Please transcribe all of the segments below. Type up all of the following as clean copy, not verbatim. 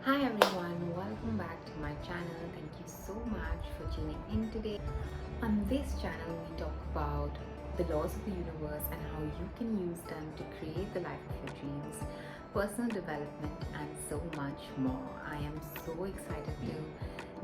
Hi everyone, welcome back to my channel. Thank you so much for tuning in today. On this channel, we talk about the laws of the universe and how you can use them to create the life of your dreams, personal development, and so much more. I am so excited to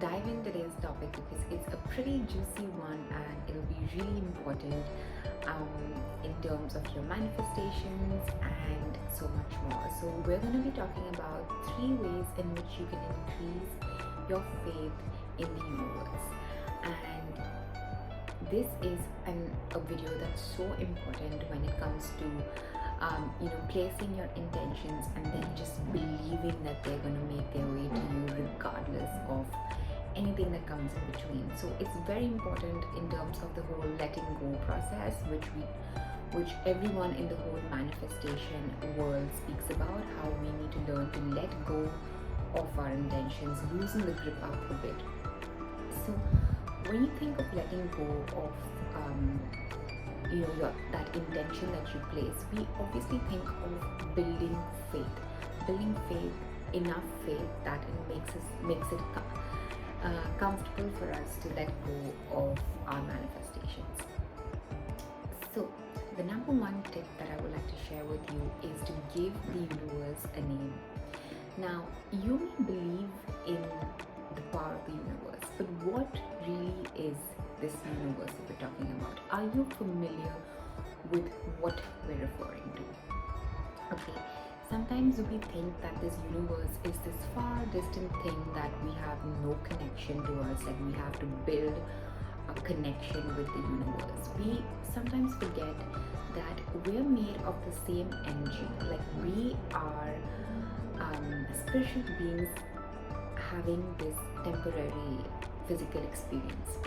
dive in today's topic because it's a pretty juicy one and it'll be really important in terms of your manifestations and so much more. So we're going to be talking about 3 ways in which you can increase your faith in the universe. And this is a video that's so important when it comes to placing your intentions and then just believing that they're going to make their way to you regardless of anything that comes in between. So it's very important in terms of the whole letting go process, which everyone in the whole manifestation world speaks about, how we need to learn to let go of our intentions, loosen the grip up a bit. So when you think of letting go of that intention that you place, we obviously think of building faith, enough faith that it makes it comfortable for us to let go of our manifestations. So the number one tip that I would like to share with you is to give the universe a name. Now, you may believe in the power of the universe, but what really is this universe that we're talking about? Are you familiar with what we're referring to? Okay, sometimes we think that this universe is this far distant thing that we have no connection to us, like we have to build a connection with the universe. We sometimes forget that we're made of the same energy, like we are spiritual beings having this temporary physical experience,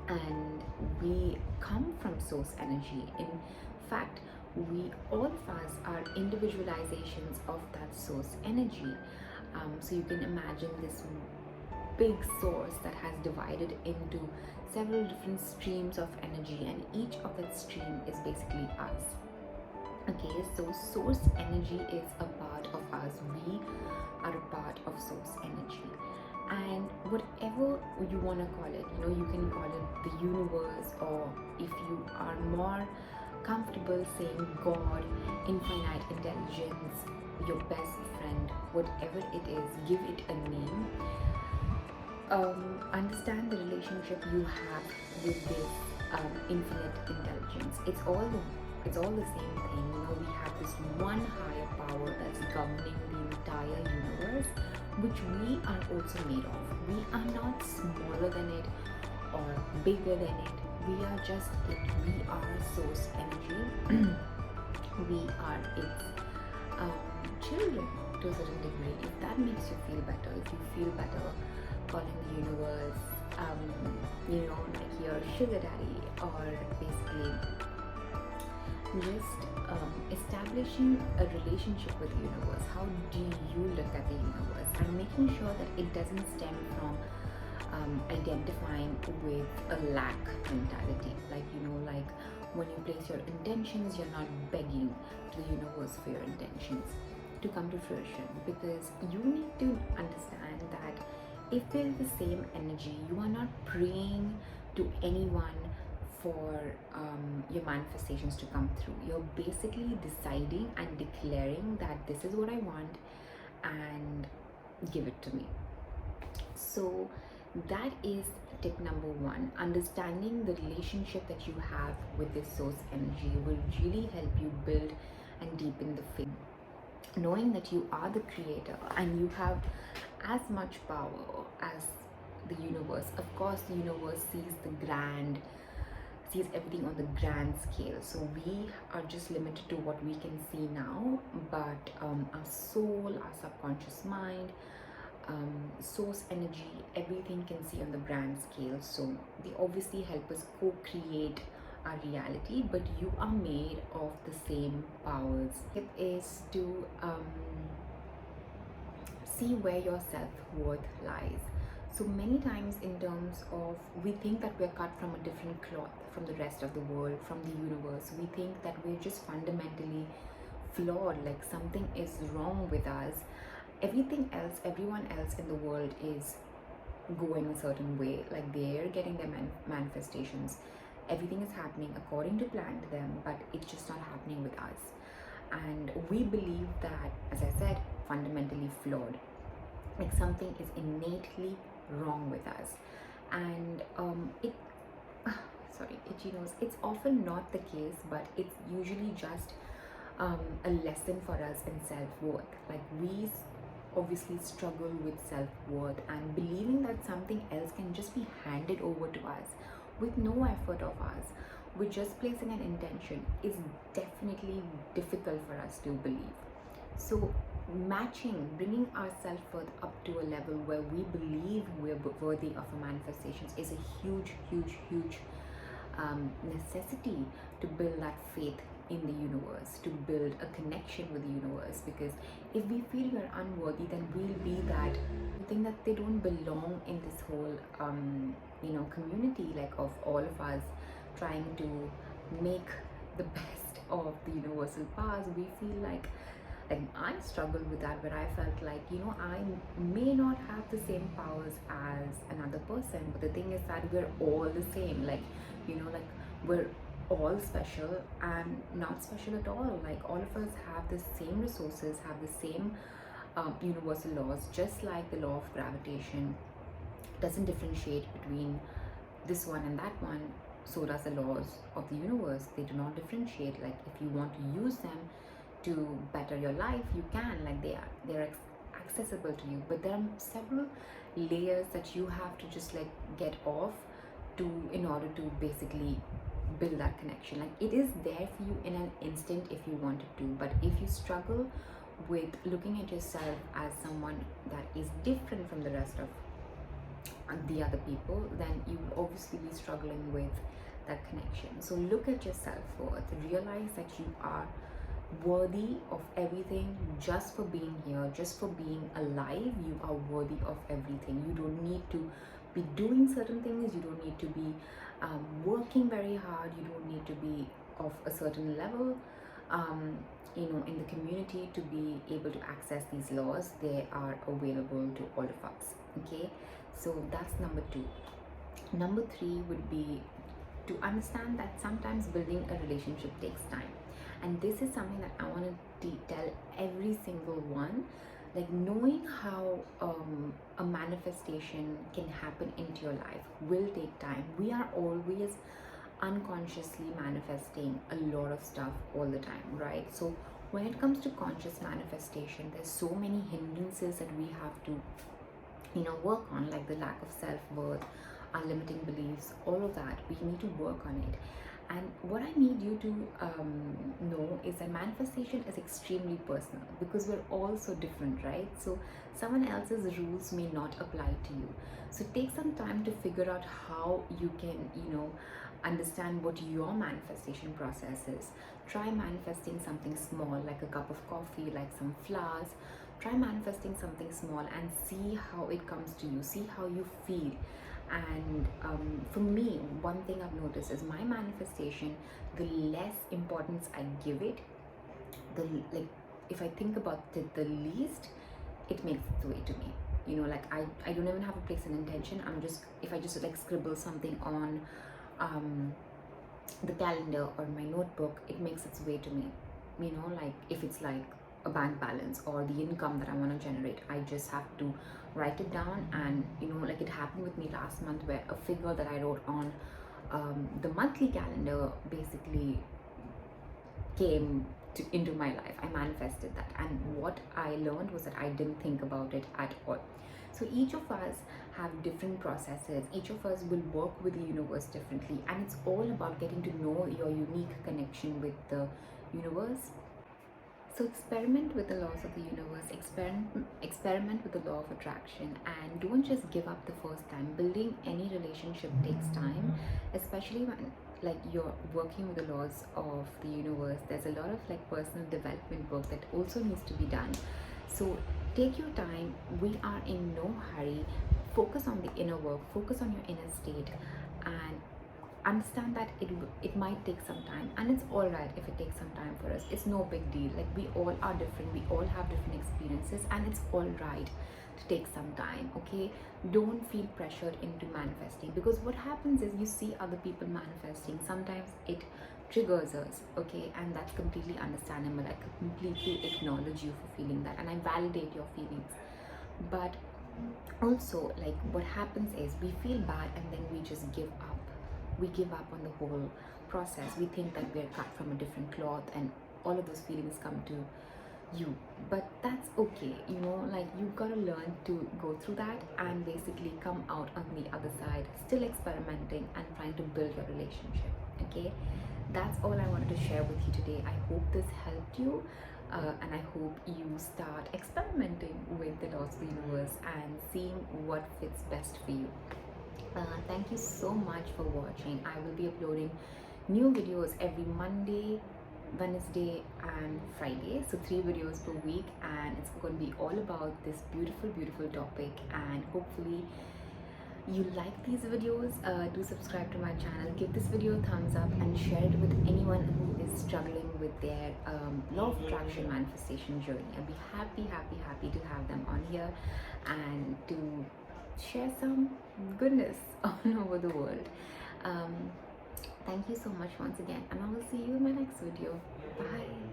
and we come from source energy. In fact, we all of us are individualizations of that source energy. So you can imagine this big source that has divided into several different streams of energy, and each of that stream is basically us. Okay, so source energy is a part of us. We are a part of source energy, and whatever you want to call it, you can call it the universe, or if you are more comfortable saying God, infinite intelligence, your best friend, whatever it is, give it a name. Understand the relationship you have with this infinite intelligence. It's all the same thing. We have this one higher power that's governing the entire universe, which we are also made of. We are not smaller than it or bigger than it. We are just it. We are source energy. We are its children to a certain degree. If that makes you feel better, if you feel better calling the universe, like your sugar daddy, or basically just establishing a relationship with the universe. How do you look at the universe, and making sure that it doesn't stem from identifying with a lack mentality, like when you place your intentions, you're not begging to the universe for your intentions to come to fruition, because you need to understand that if there is the same energy, you are not praying to anyone for your manifestations to come through. You're basically deciding and declaring that this is what I want and give it to me. So that is tip number one. Understanding the relationship that you have with this source energy will really help you build and deepen the faith. Knowing that you are the creator and you have as much power as the universe. Of course, the universe sees everything on the grand scale. So we are just limited to what we can see now, but our soul, our subconscious mind, source energy, everything can see on the grand scale. So they obviously help us co-create our reality, but you are made of the same powers. It is to see where your self-worth lies. So many times in terms of, we think that we're cut from a different cloth from the rest of the world, from the universe. We think that we're just fundamentally flawed, like something is wrong with us, everyone else in the world is going a certain way, like they're getting their manifestations, everything is happening according to plan to them, but it's just not happening with us. And we believe that, as I said, fundamentally flawed, like something is innately wrong with us. And it sorry, itchy nose, it's often not the case, but it's usually just a lesson for us in self-worth. Like we obviously struggle with self-worth, and believing that something else can just be handed over to us with no effort of ours, with just placing an intention, is definitely difficult for us to believe. So bringing our self-worth up to a level where we believe we're worthy of a manifestations is a huge necessity to build that faith in the universe, to build a connection with the universe. Because if we feel we're unworthy, then we'll be that think that they don't belong in this whole community, like of all of us trying to make the best of the universal powers. We feel like I struggled with that, where I felt like, I may not have the same powers as another person, but the thing is that we're all the same. Like we're all special and not special at all. Like all of us have the same resources, have the same universal laws, just like the law of gravitation doesn't differentiate between this one and that one. So does the laws of the universe. They do not differentiate. Like if you want to use them to better your life, you can. Like they're accessible to you, but there are several layers that you have to just like get off to in order to basically build that connection. Like it is there for you in an instant if you wanted to, but if you struggle with looking at yourself as someone that is different from the rest of the other people, then you will obviously be struggling with that connection. So look at your self-worth, realize that you are worthy of everything. Just for being here, just for being alive, you are worthy of everything. You don't need to be doing certain things, you don't need to be working very hard, you don't need to be of a certain level in the community to be able to access these laws. They are available to all of us. Okay, so that's number 2. Number 3 would be to understand that sometimes building a relationship takes time. And this is something that I want to tell every single one. Like knowing how a manifestation can happen into your life will take time. We are always unconsciously manifesting a lot of stuff all the time, right? So when it comes to conscious manifestation, there's so many hindrances that we have to work on, like the lack of self-worth, our limiting beliefs, all of that. We need to work on it. And what I need you to know is that manifestation is extremely personal, because we're all so different, right? So someone else's rules may not apply to you. So take some time to figure out how you can, understand what your manifestation process is. Try manifesting something small, like a cup of coffee, like some flowers. Try manifesting something small and see how it comes to you, see how you feel. And for me, one thing I've noticed is my manifestation, the less importance I give it, if I think about it the least, it makes its way to me. I don't even have a place and intention. If I just like scribble something on the calendar or my notebook, it makes its way to me. Like if it's like a bank balance or the income that I want to generate, I just have to write it down. And like it happened with me last month, where a figure that I wrote on the monthly calendar basically came into my life. I manifested that, and what I learned was that I didn't think about it at all. So each of us have different processes. Each of us will work with the universe differently, and it's all about getting to know your unique connection with the universe. So experiment with the laws of the universe, experiment with the law of attraction, and don't just give up the first time. Building any relationship takes time, especially when like you're working with the laws of the universe. There's a lot of like personal development work that also needs to be done. So take your time. We are in no hurry. Focus on the inner work, focus on your inner state, and understand that it might take some time, and it's all right if it takes some time for us. It's no big deal. Like, we all are different, we all have different experiences, and it's all right to take some time. Okay, don't feel pressured into manifesting, because what happens is you see other people manifesting, sometimes it triggers us. Okay, and that's completely understandable. I completely acknowledge you for feeling that, and I validate your feelings. But also, like, what happens is we feel bad and then we just give up. We give up on the whole process. We think that we're cut from a different cloth, and all of those feelings come to you. But that's okay, you know, like, you gotta learn to go through that and basically come out on the other side, still experimenting and trying to build your relationship. Okay, that's all I wanted to share with you today. I hope this helped you, and I hope you start experimenting with the laws of the universe and seeing what fits best for you. Thank you so much for watching. I will be uploading new videos every Monday, Wednesday and Friday, so 3 videos per week, and it's going to be all about this beautiful topic. And hopefully you like these videos. Do subscribe to my channel, give this video a thumbs up, and share it with anyone who is struggling with their law of attraction manifestation journey. I'll be happy to have them on here and to share some goodness all over the world. Thank you so much once again, and I will see you in my next video. Bye.